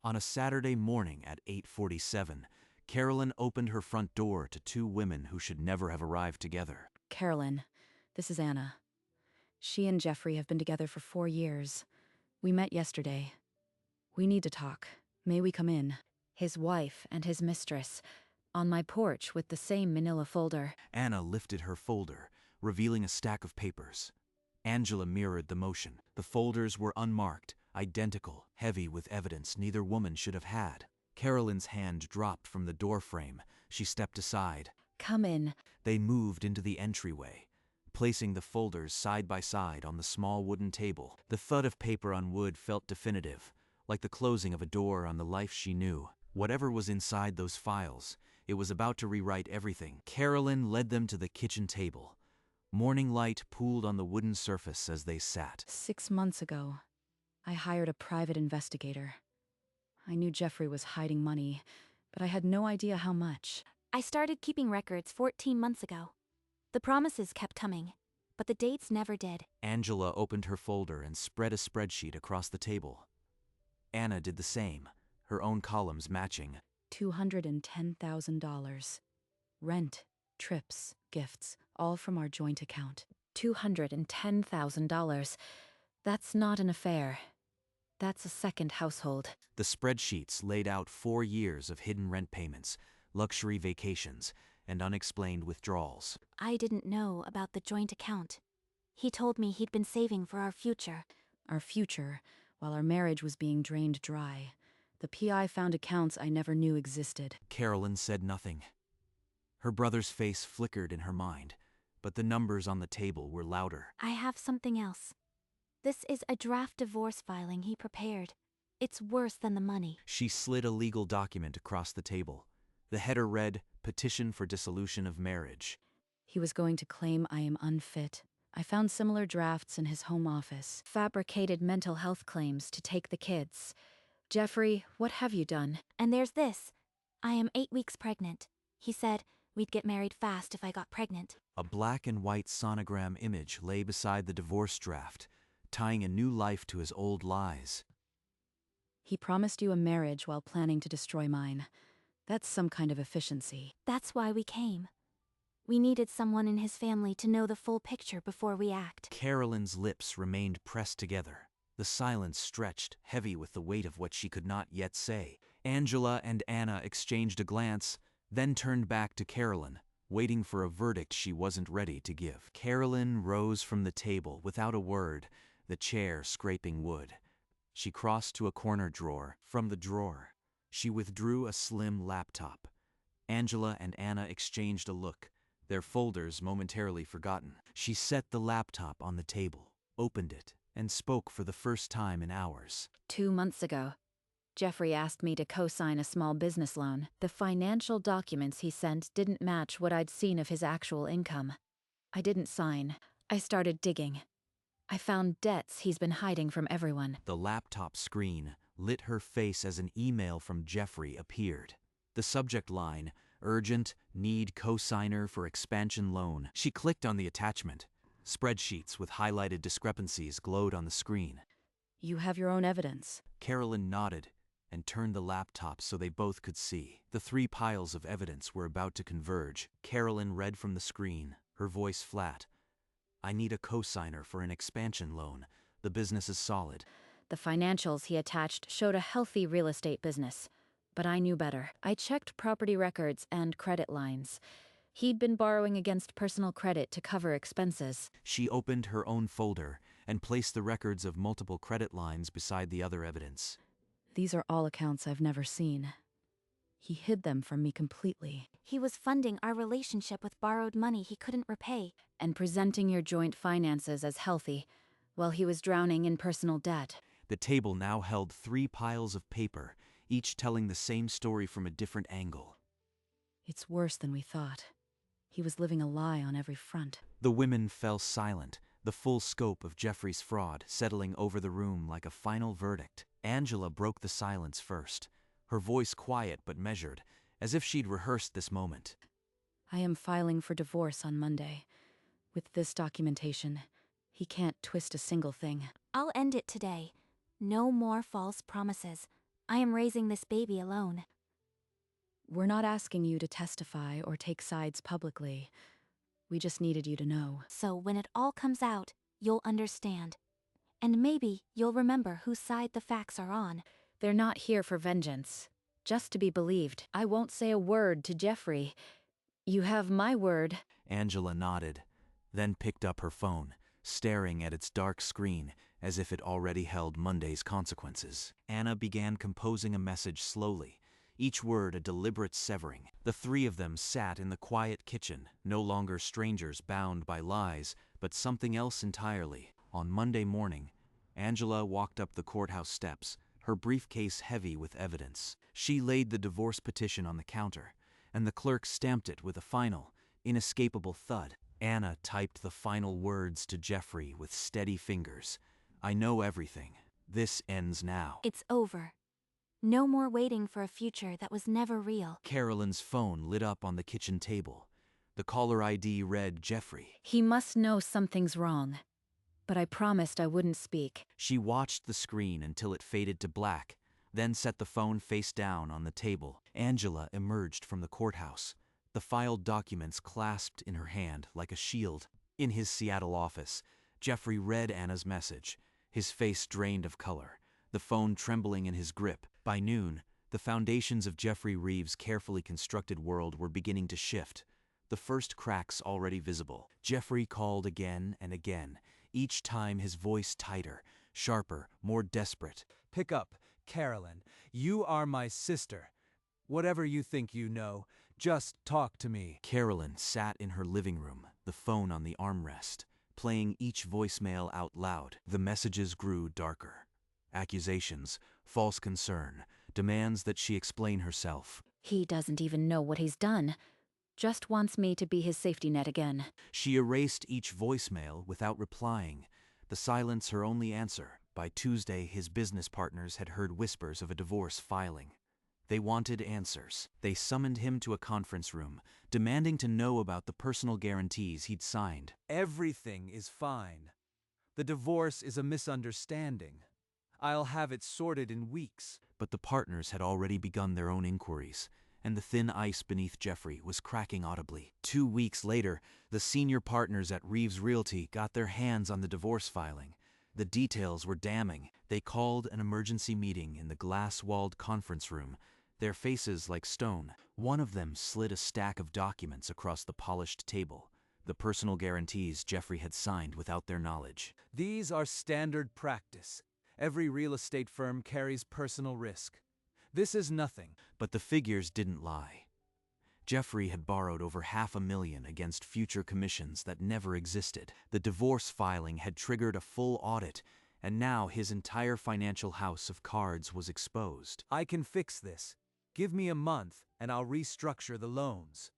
On a Saturday morning at 8:47, Carolyn opened her front door to two women who should never have arrived together. Carolyn, this is Anna. She and Jeffrey have been together for 4 years. We met yesterday. We need to talk. May we come in? His wife and his mistress, on my porch with the same manila folder. Anna lifted her folder, revealing a stack of papers. Angela mirrored the motion. The folders were unmarked, identical, heavy with evidence neither woman should have had. Carolyn's hand dropped from the doorframe. She stepped aside. Come in. They moved into the entryway, placing the folders side by side on the small wooden table. The thud of paper on wood felt definitive, like the closing of a door on the life she knew. Whatever was inside those files, it was about to rewrite everything. Carolyn led them to the kitchen table. Morning light pooled on the wooden surface as they sat. 6 months ago, I hired a private investigator. I knew Jeffrey was hiding money, but I had no idea how much. I started keeping records 14 months ago. The promises kept coming, but the dates never did. Angela opened her folder and spread a spreadsheet across the table. Anna did the same, her own columns matching. $210,000. Rent, trips, gifts, all from our joint account. $210,000. That's not an affair. That's a second household. The spreadsheets laid out 4 years of hidden rent payments, luxury vacations, and unexplained withdrawals. I didn't know about the joint account. He told me he'd been saving for our future. Our future, while our marriage was being drained dry. The PI found accounts I never knew existed. Carolyn said nothing. Her brother's face flickered in her mind, but the numbers on the table were louder. I have something else. This is a draft divorce filing he prepared. It's worse than the money. She slid a legal document across the table. The header read, "Petition for Dissolution of Marriage." He was going to claim I am unfit. I found similar drafts in his home office. Fabricated mental health claims to take the kids. Jeffrey, what have you done? And there's this. I am 8 weeks pregnant. He said we'd get married fast if I got pregnant. A black and white sonogram image lay beside the divorce draft, tying a new life to his old lies. He promised you a marriage while planning to destroy mine. That's some kind of efficiency. That's why we came. We needed someone in his family to know the full picture before we act. Carolyn's lips remained pressed together. The silence stretched, heavy with the weight of what she could not yet say. Angela and Anna exchanged a glance, then turned back to Carolyn, waiting for a verdict she wasn't ready to give. Carolyn rose from the table without a word, the chair scraping wood. She crossed to a corner drawer. From the drawer, she withdrew a slim laptop. Angela and Anna exchanged a look, their folders momentarily forgotten. She set the laptop on the table, opened it, and spoke for the first time in hours. 2 months ago, Jeffrey asked me to co-sign a small business loan. The financial documents he sent didn't match what I'd seen of his actual income. I didn't sign. I started digging. I found debts he's been hiding from everyone. The laptop screen lit her face as an email from Jeffrey appeared. The subject line, "Urgent, need co-signer for expansion loan." She clicked on the attachment. Spreadsheets with highlighted discrepancies glowed on the screen. You have your own evidence. Carolyn nodded and turned the laptop so they both could see. The 3 piles of evidence were about to converge. Carolyn read from the screen, her voice flat. "I need a co-signer for an expansion loan. The business is solid." The financials he attached showed a healthy real estate business, but I knew better. I checked property records and credit lines. He'd been borrowing against personal credit to cover expenses. She opened her own folder and placed the records of multiple credit lines beside the other evidence. These are all accounts I've never seen. He hid them from me completely. He was funding our relationship with borrowed money he couldn't repay. And presenting your joint finances as healthy, while he was drowning in personal debt. The table now held 3 piles of paper, each telling the same story from a different angle. It's worse than we thought. He was living a lie on every front. The women fell silent, the full scope of Jeffrey's fraud settling over the room like a final verdict. Angela broke the silence first, her voice quiet but measured, as if she'd rehearsed this moment. I am filing for divorce on Monday. With this documentation, he can't twist a single thing. I'll end it today. No more false promises. I am raising this baby alone. We're not asking you to testify or take sides publicly. We just needed you to know. So when it all comes out, you'll understand. And maybe you'll remember whose side the facts are on. They're not here for vengeance. Just to be believed. I won't say a word to Jeffrey. You have my word. Angela nodded, then picked up her phone, staring at its dark screen as if it already held Monday's consequences. Anna began composing a message slowly, each word a deliberate severing. The three of them sat in the quiet kitchen, no longer strangers bound by lies, but something else entirely. On Monday morning, Angela walked up the courthouse steps, her briefcase heavy with evidence. She laid the divorce petition on the counter, and the clerk stamped it with a final, inescapable thud. Anna typed the final words to Jeffrey with steady fingers. "I know everything. This ends now." It's over. No more waiting for a future that was never real. Carolyn's phone lit up on the kitchen table. The caller ID read Jeffrey. He must know something's wrong. But I promised I wouldn't speak. She watched the screen until it faded to black, then set the phone face down on the table. Angela emerged from the courthouse, the filed documents clasped in her hand like a shield. In his Seattle office, Jeffrey read Anna's message, his face drained of color, the phone trembling in his grip. By noon, the foundations of Jeffrey Reeves' carefully constructed world were beginning to shift, the first cracks already visible. Jeffrey called again and again, each time his voice tighter, sharper, more desperate. "Pick up, Carolyn. You are my sister. Whatever you think you know, just talk to me." Carolyn sat in her living room, the phone on the armrest, playing each voicemail out loud. The messages grew darker. Accusations, false concern, demands that she explain herself. He doesn't even know what he's done. Just wants me to be his safety net again. She erased each voicemail without replying, the silence her only answer. By Tuesday, his business partners had heard whispers of a divorce filing. They wanted answers. They summoned him to a conference room, demanding to know about the personal guarantees he'd signed. Everything is fine. The divorce is a misunderstanding. I'll have it sorted in weeks. But the partners had already begun their own inquiries, and the thin ice beneath Jeffrey was cracking audibly. 2 weeks later, the senior partners at Reeves Realty got their hands on the divorce filing. The details were damning. They called an emergency meeting in the glass-walled conference room, their faces like stone. One of them slid a stack of documents across the polished table, the personal guarantees Jeffrey had signed without their knowledge. These are standard practice. Every real estate firm carries personal risk. This is nothing. But the figures didn't lie. Jeffrey had borrowed over $500,000 against future commissions that never existed. The divorce filing had triggered a full audit, and now his entire financial house of cards was exposed. I can fix this. Give me a month, and I'll restructure the loans.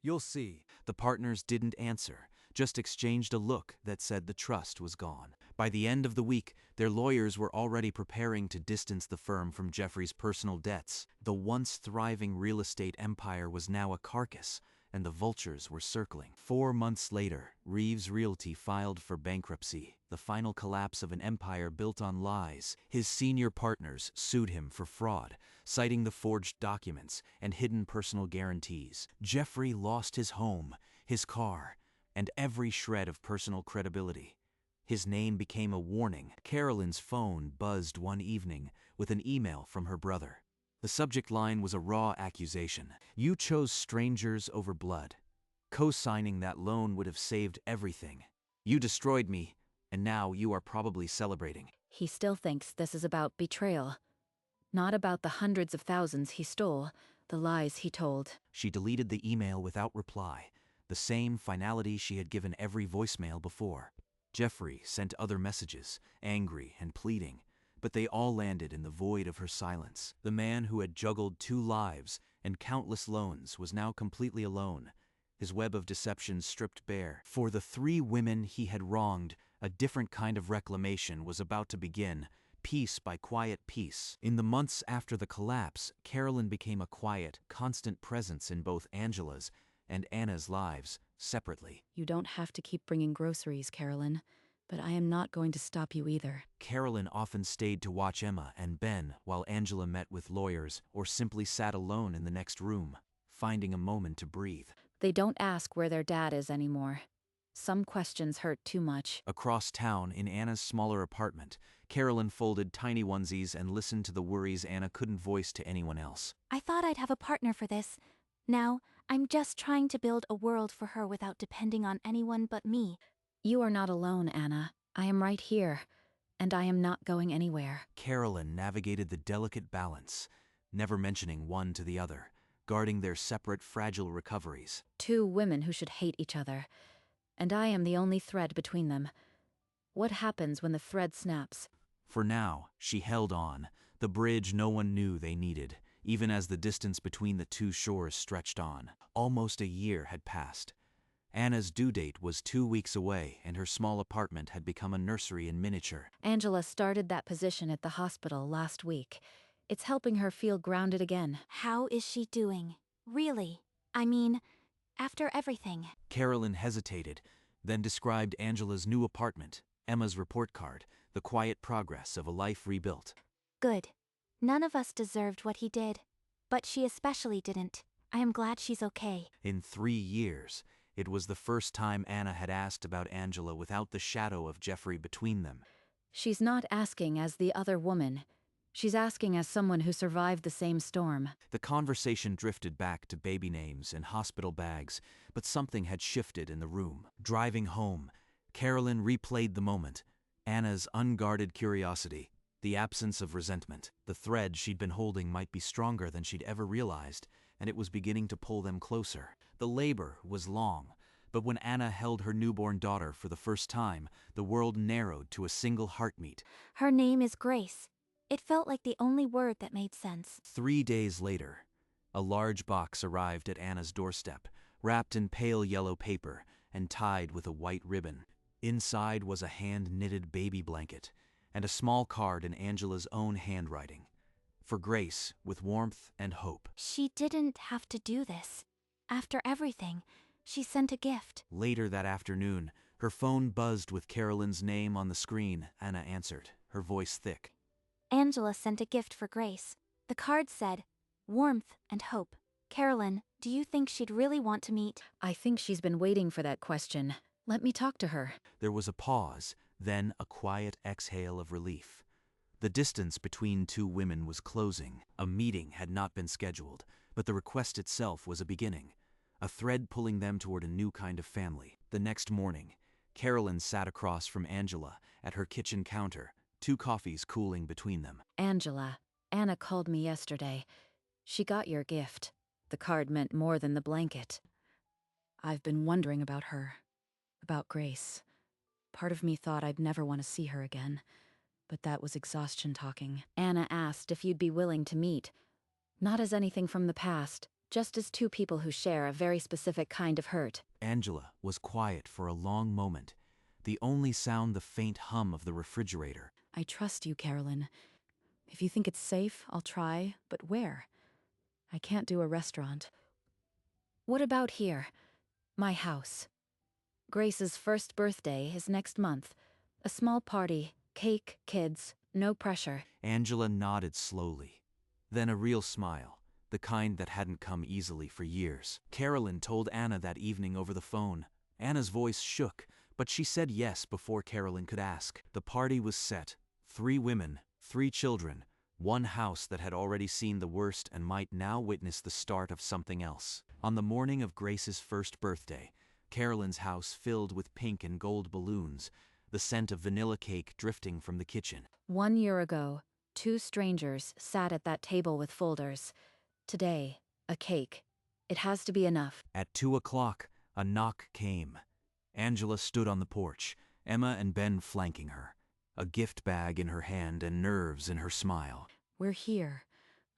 You'll see. The partners didn't answer, just exchanged a look that said the trust was gone. By the end of the week, their lawyers were already preparing to distance the firm from Jeffrey's personal debts. The once thriving real estate empire was now a carcass, and the vultures were circling. 4 months later, Reeves Realty filed for bankruptcy, the final collapse of an empire built on lies. His senior partners sued him for fraud, citing the forged documents and hidden personal guarantees. Jeffrey lost his home, his car, and every shred of personal credibility. His name became a warning. Carolyn's phone buzzed one evening with an email from her brother. The subject line was a raw accusation. "You chose strangers over blood. Co-signing that loan would have saved everything. You destroyed me, and now you are probably celebrating." He still thinks this is about betrayal. Not about the hundreds of thousands he stole, the lies he told. She deleted the email without reply, the same finality she had given every voicemail before. Jeffrey sent other messages, angry and pleading, but they all landed in the void of her silence. The man who had juggled 2 lives and countless loans was now completely alone, his web of deception stripped bare. For the 3 women he had wronged, a different kind of reclamation was about to begin, piece by quiet piece. In the months after the collapse, Carolyn became a quiet, constant presence in both Angela's and Anna's lives, separately. You don't have to keep bringing groceries, Carolyn. but I am not going to stop you either. Carolyn often stayed to watch Emma and Ben while Angela met with lawyers or simply sat alone in the next room, finding a moment to breathe. They don't ask where their dad is anymore. Some questions hurt too much. Across town, in Anna's smaller apartment, Carolyn folded tiny onesies and listened to the worries Anna couldn't voice to anyone else. I thought I'd have a partner for this. Now, I'm just trying to build a world for her without depending on anyone but me. You are not alone, Anna. I am right here, and I am not going anywhere. Carolyn navigated the delicate balance, never mentioning one to the other, guarding their separate fragile recoveries. 2 women who should hate each other, and I am the only thread between them. What happens when the thread snaps? For now, she held on, the bridge no one knew they needed, even as the distance between the two shores stretched on. Almost a year had passed. Anna's due date was 2 weeks away, and her small apartment had become a nursery in miniature. Angela started that position at the hospital last week. It's helping her feel grounded again. How is she doing? Really? I mean, after everything. Carolyn hesitated, then described Angela's new apartment, Emma's report card, the quiet progress of a life rebuilt. Good. None of us deserved what he did. But she especially didn't. I am glad she's okay. In 3 years, it was the first time Anna had asked about Angela without the shadow of Jeffrey between them. She's not asking as the other woman. She's asking as someone who survived the same storm. The conversation drifted back to baby names and hospital bags, but something had shifted in the room. Driving home, Carolyn replayed the moment, Anna's unguarded curiosity, the absence of resentment. The thread she'd been holding might be stronger than she'd ever realized, and it was beginning to pull them closer. The labor was long, but when Anna held her newborn daughter for the first time, the world narrowed to a single heartbeat. Her name is Grace. It felt like the only word that made sense. 3 days later, a large box arrived at Anna's doorstep, wrapped in pale yellow paper and tied with a white ribbon. Inside was a hand-knitted baby blanket and a small card in Angela's own handwriting. For Grace, with warmth and hope. She didn't have to do this. After everything, she sent a gift. Later that afternoon, her phone buzzed with Carolyn's name on the screen. Anna answered, her voice thick. Angela sent a gift for Grace. The card said, warmth and hope. Carolyn, do you think she'd really want to meet? I think she's been waiting for that question. Let me talk to her. There was a pause, then a quiet exhale of relief. The distance between 2 women was closing. A meeting had not been scheduled, but the request itself was a beginning, a thread pulling them toward a new kind of family. The next morning, Carolyn sat across from Angela at her kitchen counter, 2 coffees cooling between them. Angela, Anna called me yesterday. She got your gift. The card meant more than the blanket. I've been wondering about her, about Grace. Part of me thought I'd never want to see her again, but that was exhaustion talking. Anna asked if you'd be willing to meet. Not as anything from the past, just as 2 people who share a very specific kind of hurt. Angela was quiet for a long moment, the only sound the faint hum of the refrigerator. I trust you, Carolyn. If you think it's safe, I'll try, but where? I can't do a restaurant. What about here? My house. Grace's first birthday is next month. A small party, cake, kids, no pressure. Angela nodded slowly. Then a real smile, the kind that hadn't come easily for years. Carolyn told Anna that evening over the phone. Anna's voice shook, but she said yes before Carolyn could ask. The party was set. 3 women, 3 children, 1 house that had already seen the worst and might now witness the start of something else. On the morning of Grace's first birthday, Carolyn's house filled with pink and gold balloons, the scent of vanilla cake drifting from the kitchen. 1 year ago, 2 strangers sat at that table with folders. Today, a cake. It has to be enough. At 2 o'clock, a knock came. Angela stood on the porch, Emma and Ben flanking her, a gift bag in her hand and nerves in her smile. We're here.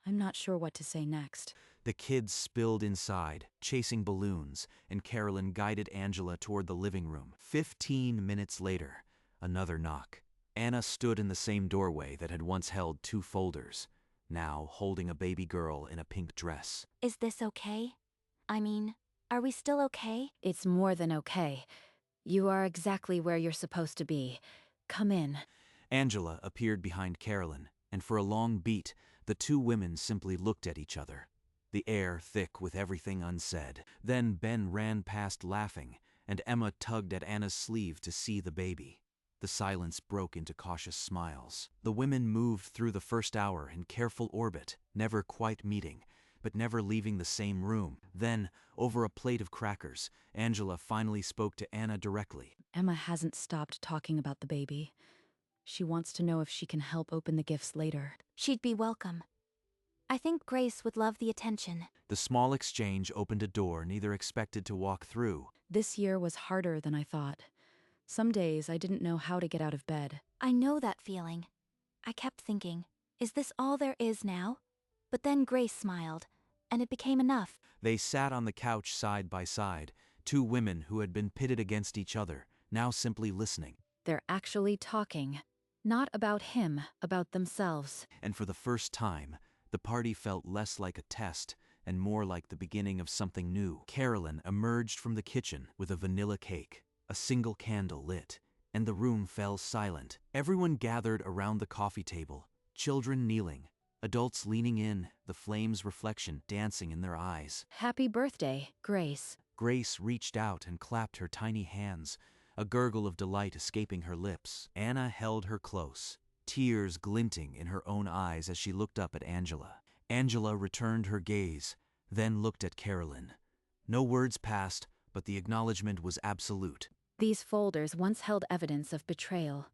I'm not sure what to say next. The kids spilled inside, chasing balloons, and Carolyn guided Angela toward the living room. 15 minutes later, another knock. Anna stood in the same doorway that had once held 2 folders, now holding a baby girl in a pink dress. Is this okay? I mean, are we still okay? It's more than okay. You are exactly where you're supposed to be. Come in. Angela appeared behind Carolyn, and for a long beat, the two women simply looked at each other, the air thick with everything unsaid. Then Ben ran past laughing, and Emma tugged at Anna's sleeve to see the baby. The silence broke into cautious smiles. The women moved through the first hour in careful orbit, never quite meeting, but never leaving the same room. Then, over a plate of crackers, Angela finally spoke to Anna directly. Emma hasn't stopped talking about the baby. She wants to know if she can help open the gifts later. She'd be welcome. I think Grace would love the attention. The small exchange opened a door neither expected to walk through. This year was harder than I thought. Some days I didn't know how to get out of bed. I know that feeling. I kept thinking, is this all there is now? But then Grace smiled, and it became enough. They sat on the couch side by side, two women who had been pitted against each other, now simply listening. They're actually talking. Not about him, about themselves. And for the first time, the party felt less like a test and more like the beginning of something new. Carolyn emerged from the kitchen with a vanilla cake, a single candle lit, and the room fell silent. Everyone gathered around the coffee table, children kneeling, adults leaning in, the flame's reflection dancing in their eyes. Happy birthday, Grace. Grace reached out and clapped her tiny hands, a gurgle of delight escaping her lips. Anna held her close, tears glinting in her own eyes as she looked up at Angela. Angela returned her gaze, then looked at Carolyn. No words passed, but the acknowledgement was absolute. These folders once held evidence of betrayal.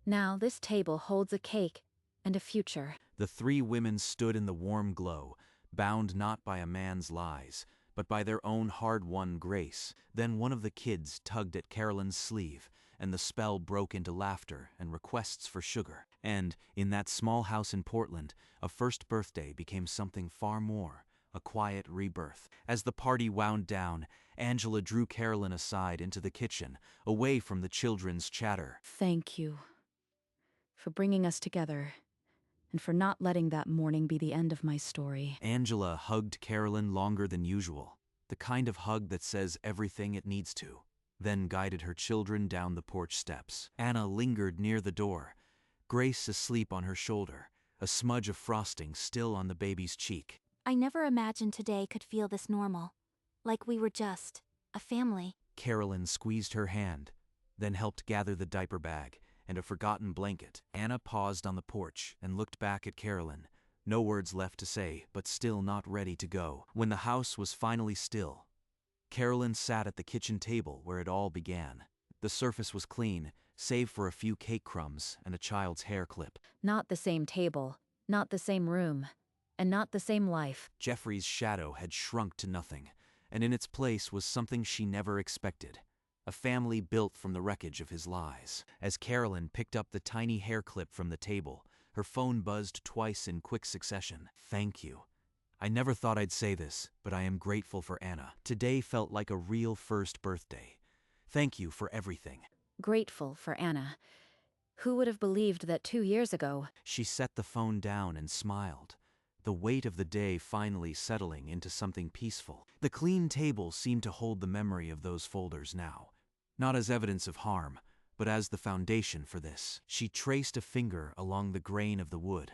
Now this table holds a cake and a future. The three women stood in the warm glow, bound not by a man's lies, but by their own hard-won grace. Then one of the kids tugged at Carolyn's sleeve, and the spell broke into laughter and requests for sugar. And, in that small house in Portland, a first birthday became something far more, a quiet rebirth. As the party wound down, Angela drew Carolyn aside into the kitchen, away from the children's chatter. Thank you for bringing us together, and for not letting that morning be the end of my story. Angela hugged Carolyn longer than usual, the kind of hug that says everything it needs to, then guided her children down the porch steps. Anna lingered near the door, Grace asleep on her shoulder, a smudge of frosting still on the baby's cheek. I never imagined today could feel this normal. Like we were just a family. Carolyn squeezed her hand, then helped gather the diaper bag and a forgotten blanket. Anna paused on the porch and looked back at Carolyn, no words left to say, but still not ready to go. When the house was finally still, Carolyn sat at the kitchen table where it all began. The surface was clean, save for a few cake crumbs and a child's hair clip. Not the same table, not the same room, and not the same life. Jeffrey's shadow had shrunk to nothing, and in its place was something she never expected. A family built from the wreckage of his lies. As Carolyn picked up the tiny hair clip from the table, her phone buzzed twice in quick succession. Thank you. I never thought I'd say this, but I am grateful for Anna. Today felt like a real first birthday. Thank you for everything. Grateful for Anna. Who would have believed that 2 years ago? She set the phone down and smiled, the weight of the day finally settling into something peaceful. The clean table seemed to hold the memory of those folders now, not as evidence of harm, but as the foundation for this. She traced a finger along the grain of the wood,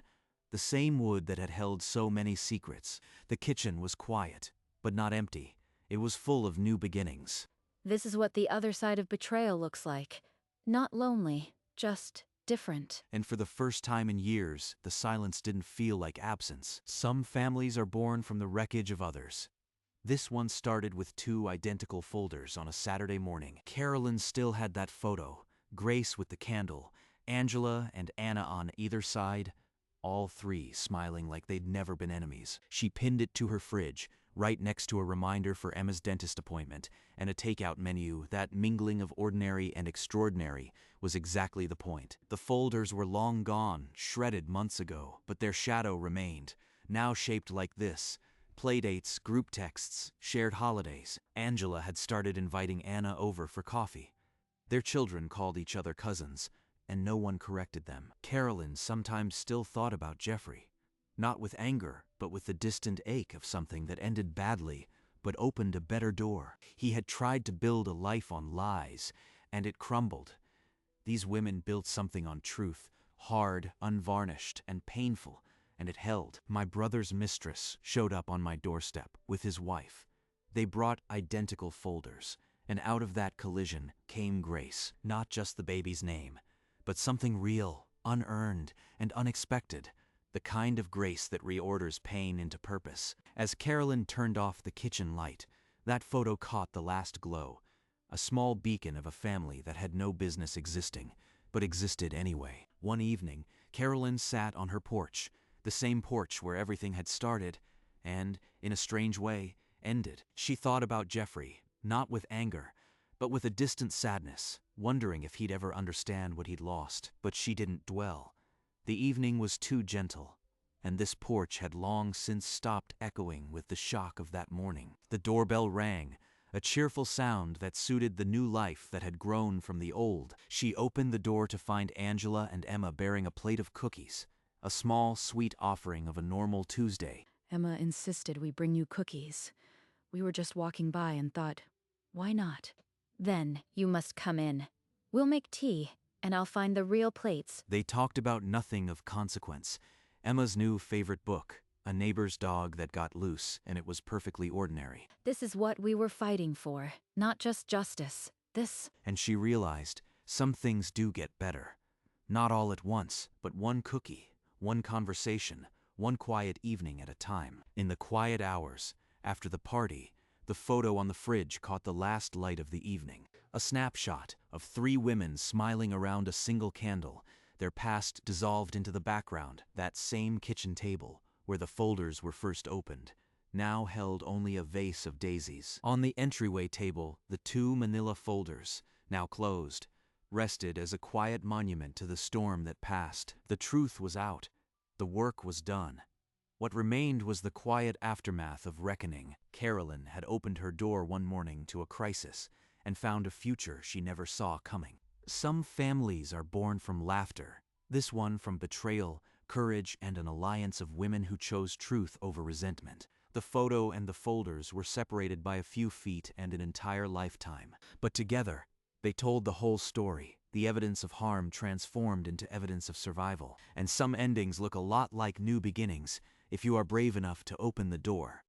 the same wood that had held so many secrets. The kitchen was quiet, but not empty. It was full of new beginnings. This is what the other side of betrayal looks like. Not lonely, just different. And for the first time in years, the silence didn't feel like absence. Some families are born from the wreckage of others. This one started with 2 identical folders on a Saturday morning. Carolyn still had that photo, Grace with the candle, Angela and Anna on either side, all 3 smiling like they'd never been enemies. She pinned it to her fridge, right next to a reminder for Emma's dentist appointment and a takeout menu. That mingling of ordinary and extraordinary was exactly the point. The folders were long gone, shredded months ago, but their shadow remained, now shaped like this: playdates, group texts, shared holidays. Angela had started inviting Anna over for coffee. Their children called each other cousins, and no one corrected them. Carolyn sometimes still thought about Jeffrey, not with anger, but with the distant ache of something that ended badly, but opened a better door. He had tried to build a life on lies, and it crumbled. These women built something on truth, hard, unvarnished, and painful, and it held. My brother's mistress showed up on my doorstep with his wife. They brought identical folders, and out of that collision came grace. Not just the baby's name, but something real, unearned, and unexpected. The kind of grace that reorders pain into purpose. As Carolyn turned off the kitchen light, that photo caught the last glow, a small beacon of a family that had no business existing, but existed anyway. One evening, Carolyn sat on her porch, the same porch where everything had started, and, in a strange way, ended. She thought about Jeffrey, not with anger, but with a distant sadness, wondering if he'd ever understand what he'd lost. But she didn't dwell. The evening was too gentle, and this porch had long since stopped echoing with the shock of that morning. The doorbell rang, a cheerful sound that suited the new life that had grown from the old. She opened the door to find Angela and Emma bearing a plate of cookies, a small, sweet offering of a normal Tuesday. Emma insisted we bring you cookies. We were just walking by and thought, why not? Then you must come in. We'll make tea, and I'll find the real plates. They talked about nothing of consequence. Emma's new favorite book, A Neighbor's Dog That Got Loose, and it was perfectly ordinary. This is what we were fighting for, not just justice. And she realized some things do get better. Not all at once, but one cookie, one conversation, one quiet evening at a time. In the quiet hours, after the party, the photo on the fridge caught the last light of the evening. A snapshot of 3 women smiling around a single candle, their past dissolved into the background. That same kitchen table, where the folders were first opened, now held only a vase of daisies. On the entryway table, the 2 manila folders, now closed, rested as a quiet monument to the storm that passed. The truth was out. The work was done. What remained was the quiet aftermath of reckoning. Carolyn had opened her door one morning to a crisis and found a future she never saw coming. Some families are born from laughter, this one from betrayal, courage, and an alliance of women who chose truth over resentment. The photo and the folders were separated by a few feet and an entire lifetime. But together, they told the whole story, the evidence of harm transformed into evidence of survival. And some endings look a lot like new beginnings, if you are brave enough to open the door.